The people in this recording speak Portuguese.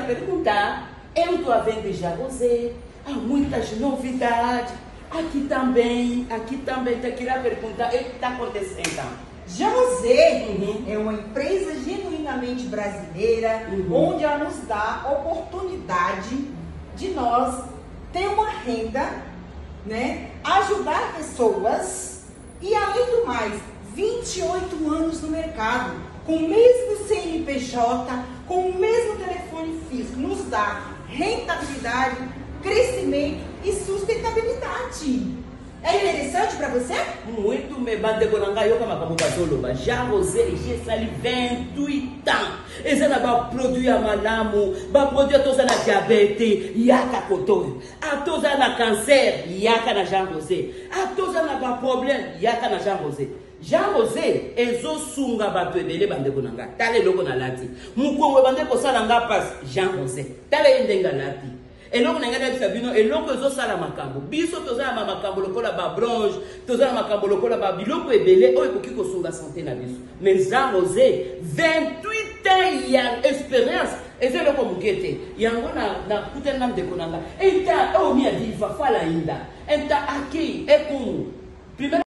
perguntar. Eu estou a vender já você. Há muitas novidades. Aqui também te queria perguntar. O que está acontecendo? José é uma empresa genuinamente brasileira, onde ela nos dá a oportunidade de nós ter uma renda, né? Ajudar pessoas e, além do mais, 28 anos no mercado, com o mesmo CNPJ, com o mesmo telefone físico, nos dá rentabilidade, crescimento e sustentabilidade. É interessante para você? Muito me bandego na ngaio kama kamuka zoloba. Já José j'ai sali 28 ans. Eza na ba produit ya malamu, ba produit toza na diabete, yaka kotoyo. A toza na cancer, yaka na Jean José. A toza na ba problème, yaka na Jean José. Jean José ezo sunga bato ebele bandeko na nga. Tale loko na lati. Mukongo bandeko sala nga pass Jean José. Tale ndenga lati. Et là, on a regardé ça, et là, on a ça la macambo. Biso, tu as macambo, le cola ba bronze, tu as macambo, le cola ba biloko et belé, oh, il faut qu'il la santé na biso. Mais Jean José, 28 ans, il y a expérience. Et c'est le comme guetté. Il y a un putain de konanga. Et il t'a, oh, il a dit, il va falloir inda. Et t'a acquis, et pour nous.